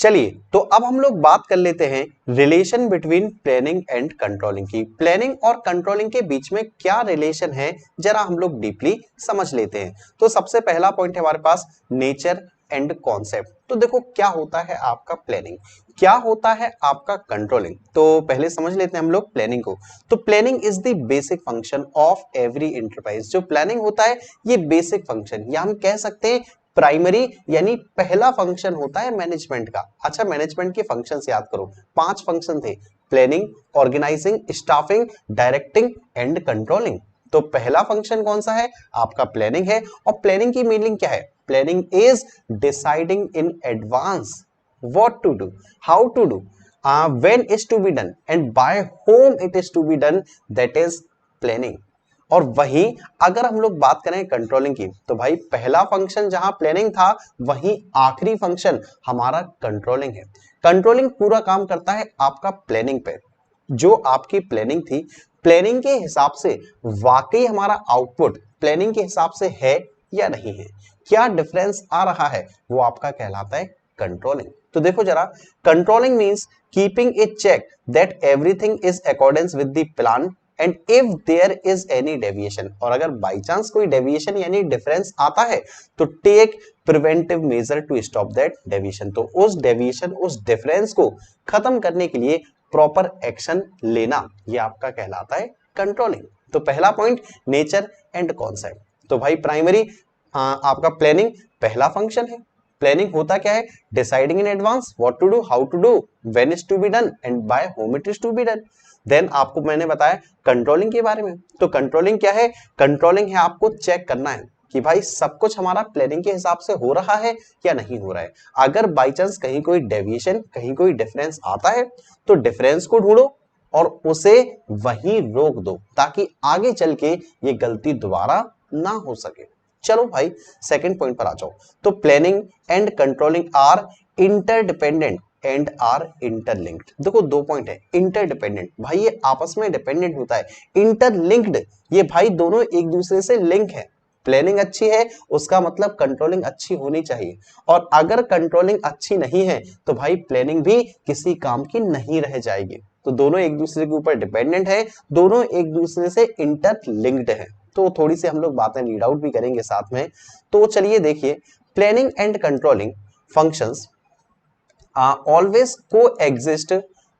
चलिए तो अब हम लोग बात कर लेते हैं relation between planning and controlling की। प्लानिंग और कंट्रोलिंग के बीच में क्या रिलेशन है, जरा हम लोग डीपली समझ लेते हैं। तो सबसे पहला पॉइंट है हमारे पास नेचर एंड कॉन्सेप्ट। तो देखो क्या होता है आपका प्लानिंग, क्या होता है आपका कंट्रोलिंग। तो पहले समझ लेते हैं हम लोग प्लानिंग को। तो planning is the basic function of every enterprise. जो प्लानिंग होता है ये बेसिक फंक्शन या हम कह सकते हैं प्राइमरी यानी पहला फंक्शन होता है मैनेजमेंट का। अच्छा, मैनेजमेंट के फंक्शंस याद करो, 5 फंक्शन थे, planning, organizing, staffing, directing and controlling. तो पहला फंक्शन कौन सा है, आपका प्लानिंग है। और प्लानिंग की मीनिंग क्या है, planning is deciding in advance what to do, how to do, when is to be done and by whom it is to be done, that is planning। और वहीं अगर हम लोग बात करें कंट्रोलिंग की, तो भाई पहला फंक्शन जहां प्लानिंग था वहीं आखिरी फंक्शन हमारा कंट्रोलिंग है। कंट्रोलिंग पूरा काम करता है आपका प्लानिंग पे। जो आपकी प्लानिंग थी, प्लानिंग के हिसाब से वाकई हमारा आउटपुट प्लानिंग के हिसाब से है या नहीं है, क्या डिफरेंस आ रहा है, वो आपका कहलाता है कंट्रोलिंग। तो देखो जरा, controlling means keeping a check that everything is accordance with the plan and if there is any deviation. और अगर बाई चांस कोई डेविएशन यानी डिफरेंस आता है तो take preventive measure to stop that deviation. तो उस डेविएशन, उस डिफरेंस को खत्म करने के लिए प्रॉपर एक्शन लेना, ये आपका कहलाता है कंट्रोलिंग। तो पहला पॉइंट नेचर एंड कॉन्सेप्ट। तो भाई प्राइमरी आपका प्लानिंग पहला फंक्शन है। प्लानिंग होता क्या है, deciding in advance what to do, how to do, when is to be done and by whom it is to be done. Then आपको मैंने बताया कंट्रोलिंग के बारे में। तो कंट्रोलिंग क्या है, कंट्रोलिंग है आपको चेक करना है कि भाई सब कुछ हमारा प्लानिंग के हिसाब से हो रहा है या नहीं हो रहा है। अगर बाई चांस कहीं कोई डेविएशन, कहीं कोई डिफरेंस आता है तो डिफरेंस को ढूंढो और उसे वहीं रोक दो ताकि आगे चल के ये गलती दोबारा ना हो सके। चलो भाई सेकंड पॉइंट पर आ जाओ। तो planning and controlling are interdependent and are interlinked. देखो दो पॉइंट है, इंटरडिपेंडेंट भाई ये आपस में डिपेंडेंट होता है, इंटरलिंक्ड ये भाई दोनों एक दूसरे से लिंक है। प्लानिंग अच्छी है उसका मतलब कंट्रोलिंग अच्छी होनी चाहिए, और अगर कंट्रोलिंग अच्छी नहीं है तो भाई प्लानिंग भी किसी काम की नहीं रह जाएगी। तो दोनों एक दूसरे के ऊपर डिपेंडेंट है, दोनों एक दूसरे से इंटरलिंक्ड है। तो थोड़ी सी हम लोग बातें रीड आउट भी करेंगे साथ में। तो चलिए देखिए, planning and controlling functions always coexist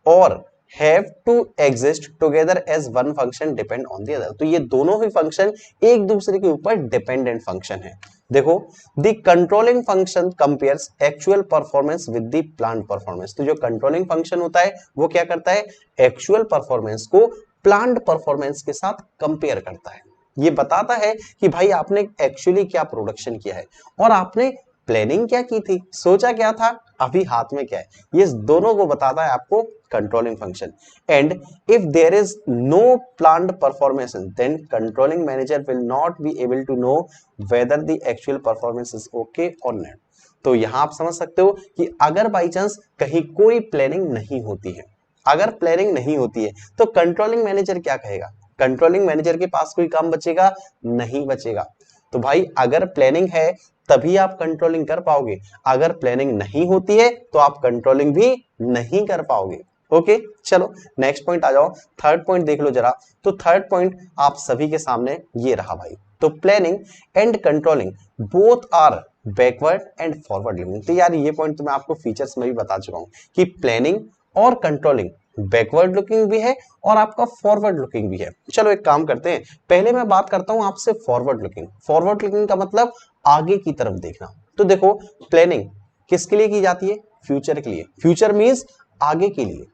or have to exist together as one function depend on the other। तो ये दोनों ही फंक्शन एक दूसरे के ऊपर डिपेंडेंट फंक्शन है। देखो, the controlling function compares actual performance with the plan performance. तो जो कंट्रोलिंग फंक्शन होता है वो क्या करता है, एक्चुअल परफॉर्मेंस को प्लान्ड परफॉर्मेंस के साथ कंपेयर करता है। ये बताता है कि भाई आपने एक्चुअली क्या प्रोडक्शन किया है और आपने प्लानिंग क्या की थी, सोचा क्या था, अभी हाथ में क्या है, ये दोनों को बताता है आपको controlling function. And if there is no planned performance then controlling manager will not be able to know whether the actual performance is okay और नॉट। तो यहां आप समझ सकते हो कि अगर बाई चांस कहीं कोई प्लानिंग नहीं होती है, अगर प्लानिंग नहीं होती है तो कंट्रोलिंग मैनेजर क्या कहेगा, कंट्रोलिंग मैनेजर के पास कोई काम बचेगा, नहीं बचेगा। तो भाई अगर प्लानिंग है तभी आप कंट्रोलिंग कर पाओगे, अगर प्लानिंग नहीं होती है तो आप कंट्रोलिंग भी नहीं कर पाओगे। ओके, चलो नेक्स्ट पॉइंट आ जाओ, थर्ड पॉइंट देख लो जरा। तो थर्ड पॉइंट आप सभी के सामने ये रहा भाई। तो planning and controlling both are backward and forward looking. तो यार ये पॉइंट तो मैं आपको फीचर्स में भी बता चुका हूं कि प्लानिंग और कंट्रोलिंग बैकवर्ड लुकिंग भी है और आपका फॉरवर्ड लुकिंग भी है। चलो एक काम करते हैं, पहले मैं बात करता हूं आपसे फॉरवर्ड लुकिंग। फॉरवर्ड लुकिंग का मतलब आगे की तरफ देखना। तो देखो, प्लानिंग किसके लिए की जाती है, फ्यूचर के लिए, फ्यूचर मींस आगे के लिए,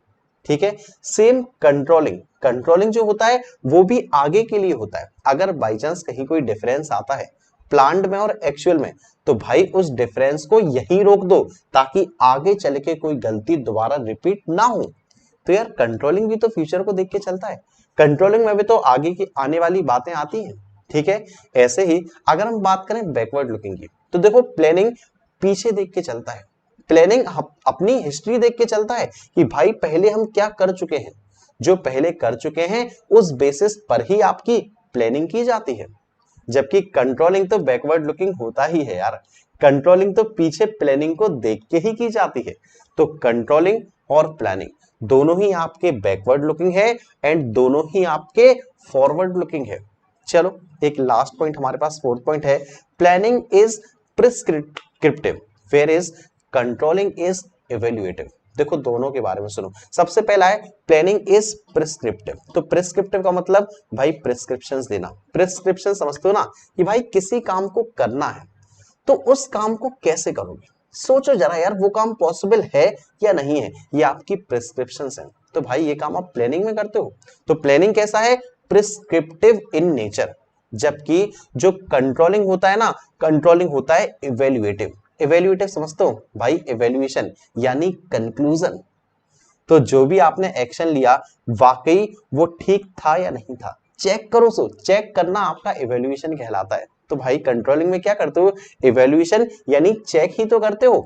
ठीक है। सेम कंट्रोलिंग, कंट्रोलिंग जो होता है वो भी आगे के लिए होता है। अगर बाई चांस कहीं कोई डिफरेंस आता है प्लान्ड में और एक्चुअल में, तो भाई उस डिफरेंस को यही रोक दो ताकि आगे चल के कोई गलती दोबारा रिपीट ना हो। तो यार कंट्रोलिंग भी तो फ्यूचर को देख के चलता है, कंट्रोलिंग में भी तो आगे की आने वाली बातें आती हैं, ठीक है। ऐसे ही अगर हम बात करें बैकवर्ड लुकिंग की, तो देखो प्लानिंग पीछे देख के चलता है, प्लानिंग अपनी हिस्ट्री देख के चलता है कि भाई पहले हम क्या कर चुके हैं, जो पहले कर चुके हैं उस बेसिस पर ही आपकी प्लानिंग की जाती है। जबकि कंट्रोलिंग तो बैकवर्ड लुकिंग होता ही है यार, कंट्रोलिंग तो पीछे प्लानिंग को देख के ही की जाती है। तो कंट्रोलिंग और प्लानिंग दोनों ही आपके बैकवर्ड लुकिंग है एंड दोनों ही आपके फॉरवर्ड लुकिंग है। चलो एक लास्ट पॉइंट हमारे पास फोर्थ पॉइंट है, planning is prescriptive where is controlling is evaluative. देखो दोनों के बारे में सुनो। सबसे पहला है प्लानिंग इज प्रिस्क्रिप्टिव। तो प्रिस्क्रिप्टिव का मतलब भाई प्रिस्क्रिप्शंस देना। प्रिस्क्रिप्शन समझते हो ना कि भाई किसी काम को करना है तो उस काम को कैसे करोगे, सोचो जरा यार वो काम पॉसिबल है या नहीं है, ये आपकी प्रिस्क्रिप्शंस हैं। तो भाई ये काम आप प्लानिंग में करते हो। तो प्लानिंग कैसा है, प्रिस्क्रिप्टिव इन नेचर। जबकि जो कंट्रोलिंग होता है ना, कंट्रोलिंग होता है इवेल्युएटिव। इवेल्युएटिव समझते हो भाई, इवेल्युएशन यानी कंक्लूजन। तो जो भी आपने एक्शन लिया वाकई वो ठीक था या नहीं था, चेक करो। सो चेक करना आपका इवेल्युएशन कहलाता है। तो भाई कंट्रोलिंग में क्या करते हो, इवेल्युएशन यानी चेक ही तो करते हो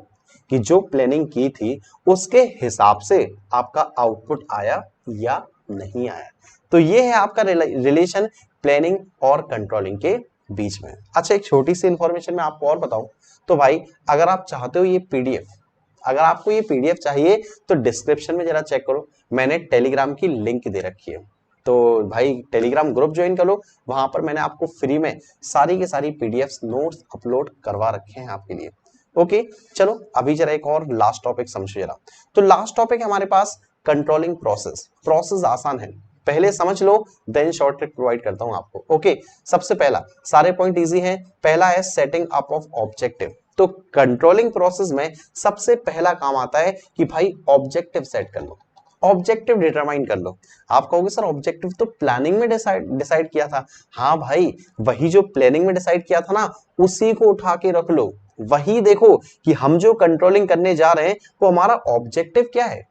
कि जो प्लानिंग की थी उसके हिसाब से आपका आउटपुट आया या नहीं आया। तो ये है आपका रिलेशन प्लानिंग और कंट्रोलिंग के बीच में। अच्छा एक छोटी सी इंफॉर्मेशन मैं आपको और बताऊं तो भाई अगर आप चाहते हो ये पीडीएफ, अगर आपको ये पीडीएफ चाहिए तो डिस्क्रिप्शन में जरा चेक करो, मैंने टेलीग्राम की लिंक दे रखी है। तो भाई टेलीग्राम ग्रुप ज्वाइन कर लो, वहां पर मैंने आपको फ्री में सारी की सारी पीडीएफ नोट्स अपलोड करवा रखे हैं आपके लिए। ओके चलो अभी जरा एक और लास्ट टॉपिक समझो जरा। तो लास्ट टॉपिक है हमारे पास कंट्रोलिंग प्रोसेस। प्रोसेस आसान है, पहले समझ लो देन शॉर्ट ट्रिक प्रोवाइड करता हूं आपको। ओके सबसे पहला, सारे पॉइंट इजी हैं। पहला है सेटिंग अप ऑफ ऑब्जेक्टिव। तो कंट्रोलिंग प्रोसेस में सबसे पहला काम आता है कि भाई ऑब्जेक्टिव सेट कर लो, ऑब्जेक्टिव डिटरमाइन कर लो। आप कहोगे सर ऑब्जेक्टिव तो प्लानिंग में डिसाइड किया था। हाँ भाई वही जो प्लानिंग में डिसाइड किया था ना उसी को उठा के रख लो। वही देखो कि हम जो कंट्रोलिंग करने जा रहे हैं वो हमारा ऑब्जेक्टिव क्या है,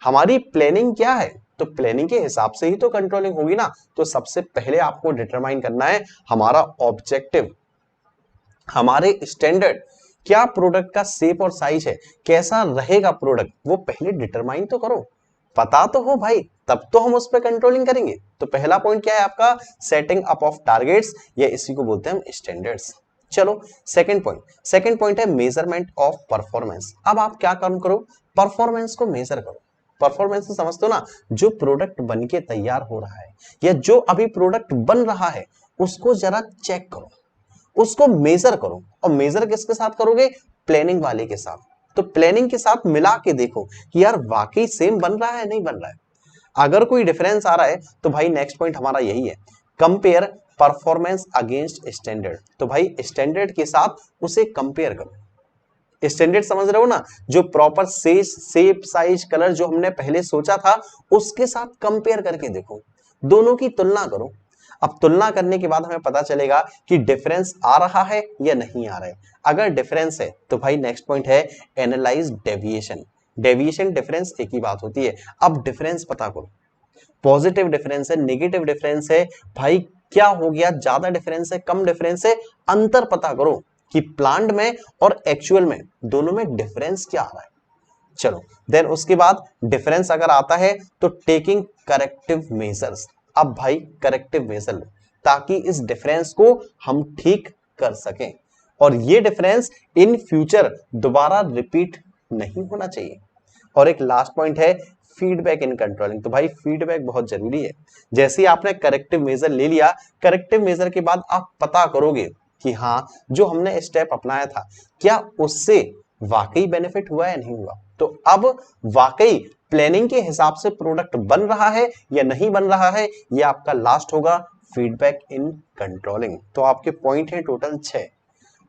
हमारी प्लानिंग क्या है। तो प्लानिंग के हिसाब से ही तो कंट्रोलिंग होगी ना। तो सबसे पहले आपको डिटरमाइन करना है हमारा ऑब्जेक्टिव, हमारे स्टैंडर्ड, क्या प्रोडक्ट का शेप और साइज है, कैसा रहेगा प्रोडक्ट, वो पहले डिटरमाइन तो करो, पता तो हो भाई, तब तो हम उस पर कंट्रोलिंग करेंगे। तो पहला पॉइंट क्या है आपका, सेटिंग अप ऑफ टारगेट्स, या इसी को बोलते हैं हम स्टैंडर्ड्स। चलो सेकंड पॉइंट है मेजरमेंट ऑफ परफॉर्मेंस। अब आप क्या काम करो, परफॉर्मेंस को मेजर करो। परफॉर्मेंस तो समझते हो ना, जो प्रोडक्ट बन के तैयार हो रहा है या जो अभी प्रोडक्ट बन रहा है उसको जरा चेक करो, उसको मेजर करो। और मेजर किसके साथ करोगे, प्लानिंग वाले के साथ। तो प्लानिंग के साथ मिला के देखो कि यार वाकई सेम बन रहा है नहीं बन रहा है। अगर कोई डिफरेंस आ रहा है तो भाई नेक्स्ट पॉइंट हमारा यही है, कंपेयर परफॉर्मेंस अगेंस्ट स्टैंडर्ड। तो भाई स्टैंडर्ड के साथ उसे कंपेयर करो। स्टैंडर्ड समझ रहे हो ना, जो प्रॉपर शेप साइज कलर जो हमने पहले सोचा था उसके साथ कंपेयर करके देखो, दोनों की तुलना करो। अब तुलना करने के बाद हमें पता चलेगा कि डिफरेंस आ रहा है या नहीं आ रहा है। अगर डिफरेंस है तो भाई नेक्स्ट पॉइंट है एनालाइज डेविएशन। डेविएशन डिफरेंस एक ही बात होती है। अब डिफरेंस पता करो, पॉजिटिव डिफरेंस है, नेगेटिव डिफरेंस है, भाई क्या हो गया, ज्यादा डिफरेंस है, कम डिफरेंस है, अंतर पता करो कि प्लांट में और एक्चुअल में दोनों में डिफरेंस क्या आ रहा है। चलो देन उसके बाद डिफरेंस अगर आता है तो टेकिंग करेक्टिव मेजर्स। अब भाई करेक्टिव मेजर लो ताकि इस डिफरेंस को हम ठीक कर सकें और ये डिफरेंस इन फ्यूचर दोबारा रिपीट नहीं होना चाहिए। और एक लास्ट पॉइंट है फीडबैक इन कंट्रोलिंग। तो भाई फीडबैक बहुत जरूरी है। जैसे ही आपने करेक्टिव मेजर ले लिया, करेक्टिव मेजर के बाद आप पता करोगे कि हाँ जो हमने स्टेप अपनाया था क्या उससे वाकई बेनिफिट हुआ या नहीं हुआ। तो अब वाकई प्लानिंग के हिसाब से प्रोडक्ट बन रहा है या नहीं बन रहा है, यह आपका लास्ट होगा फीडबैक इन कंट्रोलिंग। तो आपके पॉइंट है टोटल 6।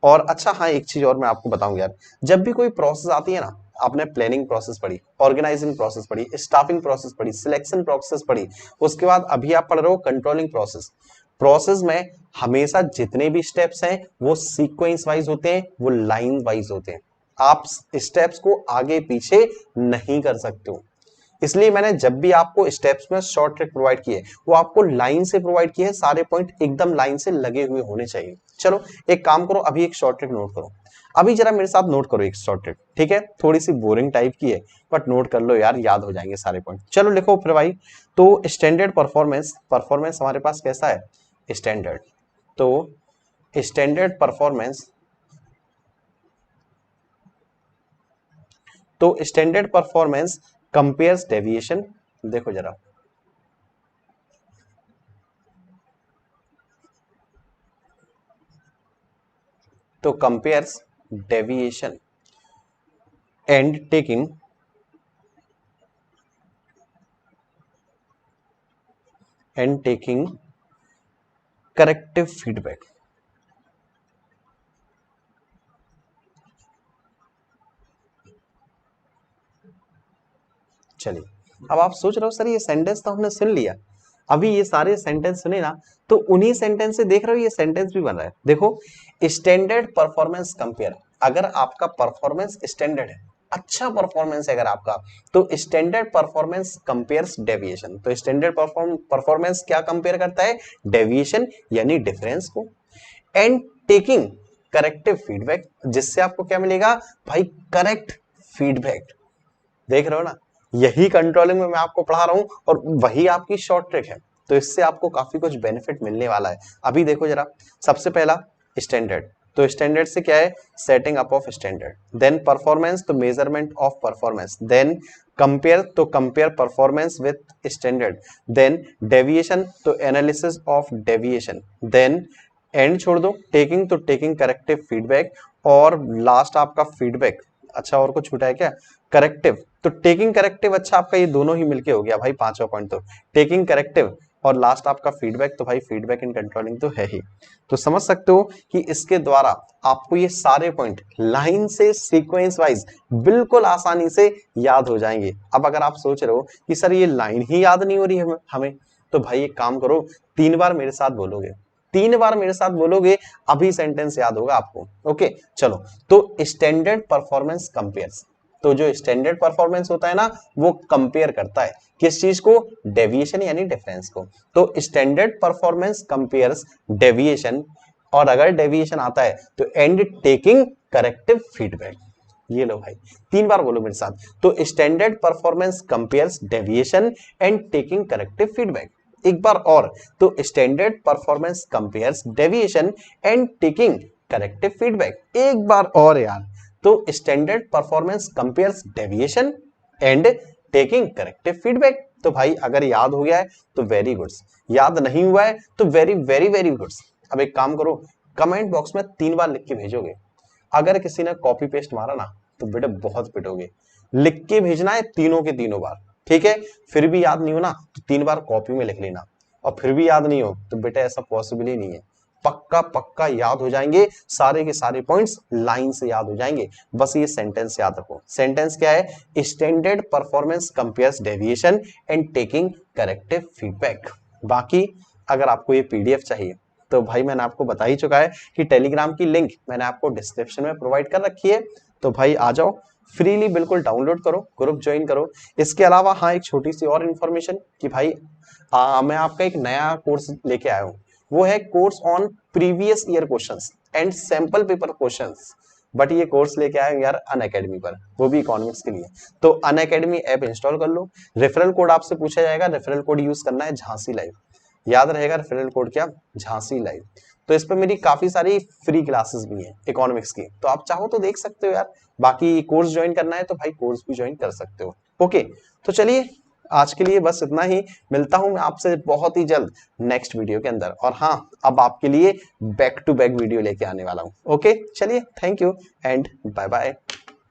और अच्छा हाँ एक चीज और मैं आपको बताऊं यार, जब भी कोई प्रोसेस आती है ना, आपने प्लानिंग प्रोसेस पढ़ी, ऑर्गेनाइजिंग प्रोसेस पढ़ी, स्टाफिंग प्रोसेस पढ़ी, सिलेक्शन प्रोसेस पढ़ी, उसके बाद अभी आप पढ़ रहे हो कंट्रोलिंग प्रोसेस। प्रोसेस में हमेशा जितने भी स्टेप्स हैं वो सीक्वेंस वाइज होते हैं, वो लाइन वाइज होते हैं। आप स्टेप्स को आगे पीछे नहीं कर सकते हो। इसलिए मैंने जब भी आपको स्टेप्स में शॉर्ट ट्रिक प्रोवाइड किए वो आपको लाइन से प्रोवाइड किए, सारे पॉइंट एकदम लाइन से लगे हुए होने चाहिए। चलो एक काम करो, अभी एक शॉर्ट ट्रिक नोट करो, अभी जरा मेरे साथ नोट करो एक शॉर्ट ट्रिक, ठीक है, थोड़ी सी बोरिंग टाइप की है बट नोट कर लो यार, याद हो जाएंगे सारे पॉइंट। चलो लिखो फिर भाई। तो स्टैंडर्ड परफॉर्मेंस, परफॉर्मेंस हमारे पास कैसा है स्टैंडर्ड। तो स्टैंडर्ड परफॉर्मेंस तो स्टैंडर्ड परफॉर्मेंस कंपेयर्स डेविएशन, देखो जरा, तो compares deviation and taking corrective feedback. चलिए, अब आप सोच रहे हो सर ये सेंटेंस तो हमने सुन लिया, अभी ये सारे सेंटेंस सुने ना, तो उन्हीं सेंटेंस से देख रहे हो ये सेंटेंस भी बन रहा है। देखो, स्टैंडर्ड परफॉर्मेंस कंपेयर, अगर आपका परफॉर्मेंस स्टैंडर्ड है, अच्छा परफॉर्मेंस है अगर आपका, तो स्टैंडर्ड परफॉर्मेंस कंपेयर्स डेविएशन। तो स्टैंडर्ड परफॉर्मेंस क्या कंपेयर करता है? डेविएशन यानी डिफरेंस को, एंड टेकिंग करेक्टिव फीडबैक, जिससे आपको क्या मिलेगा भाई? Correct feedback. देख रहे हो ना, यही कंट्रोलिंग में मैं आपको पढ़ा रहा हूं और वही आपकी शॉर्ट ट्रिक है, तो इससे आपको काफी कुछ बेनिफिट मिलने वाला है। अभी देखो जरा, सबसे पहला स्टैंडर्ड, तो स्टैंडर्ड से क्या है? Setting up of standard, then performance, तो measurement of performance, then compare, तो compare performance with standard, then deviation, तो analysis of deviation, then and छोड़ दो, टेकिंग, तो टेकिंग करेक्टिव फीडबैक, और लास्ट आपका फीडबैक। अच्छा, और कुछ छूटा है क्या? करेक्टिव, तो टेकिंग करेक्टिव, अच्छा आपका ये दोनों ही मिलके हो गया भाई, पांचवा पॉइंट, तो टेकिंग करेक्टिव और लास्ट आपका फीडबैक, तो भाई फीडबैक इन कंट्रोलिंग तो है ही। तो समझ सकते हो कि इसके द्वारा आपको ये सारे पॉइंट लाइन से सीक्वेंस वाइज बिल्कुल आसानी से याद हो जाएंगे। अब अगर आप सोच रहे हो कि सर ये लाइन ही याद नहीं हो रही है हमें, तो भाई एक काम करो, 3 बार मेरे साथ बोलोगे, 3 बार मेरे साथ बोलोगे, अभी सेंटेंस याद होगा आपको। ओके, चलो, तो स्टैंडर्ड परफॉर्मेंस कंपेयर्स, तो जो स्टैंडर्ड परफॉर्मेंस होता है ना, वो कंपेयर करता है किस चीज को? डेविएशन यानी डिफरेंस को। तो स्टैंडर्ड परफॉर्मेंस कंपेयर्स डेविएशन, और अगर डेविएशन आता है तो एंड टेकिंग करेक्टिव फीडबैक। ये लो भाई, 3 बार बोलो मेरे साथ, तो standard performance compares deviation and taking corrective feedback. एक बार और, तो standard performance compares deviation and taking corrective feedback. एक बार और यार, तो standard performance compares deviation and taking corrective feedback. तो भाई अगर याद हो गया है तो वेरी गुड्स, याद नहीं हुआ है तो वेरी वेरी वेरी गुड्स। अब एक काम करो, कमेंट बॉक्स में 3 बार लिख के भेजोगे, अगर किसी ने कॉपी पेस्ट मारा ना तो बेटा बहुत पिटोगे। लिख के भेजना है तीनों के तीनों बार, ठीक है? फिर भी याद नहीं हो ना तो 3 बार कॉपी में लिख लेना, और फिर भी याद नहीं हो तो बेटा ऐसा पॉसिबल ही नहीं है। पक्का पक्का याद हो जाएंगे, सारे के सारे पॉइंट्स लाइन से याद हो जाएंगे। बस ये सेंटेंस याद रखो। सेंटेंस क्या है? Standard performance compares deviation and taking corrective feedback. बाकी अगर आपको ये पीडीएफ चाहिए तो भाई मैंने आपको बता ही चुका है कि टेलीग्राम की लिंक मैंने आपको डिस्क्रिप्शन में प्रोवाइड कर रखी है, तो भाई आ जाओ, फ्रीली बिल्कुल डाउनलोड करो, ग्रुप ज्वाइन करो। इसके अलावा हाँ, एक छोटी सी और इन्फॉर्मेशन कि भाई मैं आपका एक नया कोर्स लेके आया हूँ, वो है course on previous year questions and sample paper questions. But ये कोर्स लेके आए यार अनअकैडमी पर, वो भी इकोनॉमिक्स के लिए। तो अनअकैडमी ऐप इंस्टॉल कर लो, रेफरल कोड आपसे पूछा जाएगा, रेफरल कोड यूज करना है झांसी लाइव, याद रहेगा रेफरल कोड क्या? झांसी लाइव। तो इस पर मेरी काफी सारी फ्री क्लासेस भी हैं इकोनॉमिक्स की, तो आप चाहो तो देख सकते हो यार। बाकी कोर्स ज्वाइन करना है तो भाई कोर्स भी ज्वाइन कर सकते हो। ओके, तो चलिए आज के लिए बस इतना ही, मिलता हूं मैं आपसे बहुत ही जल्द नेक्स्ट वीडियो के अंदर। और हाँ, अब आपके लिए बैक टू बैक वीडियो लेके आने वाला हूं। ओके, चलिए, thank you and bye bye.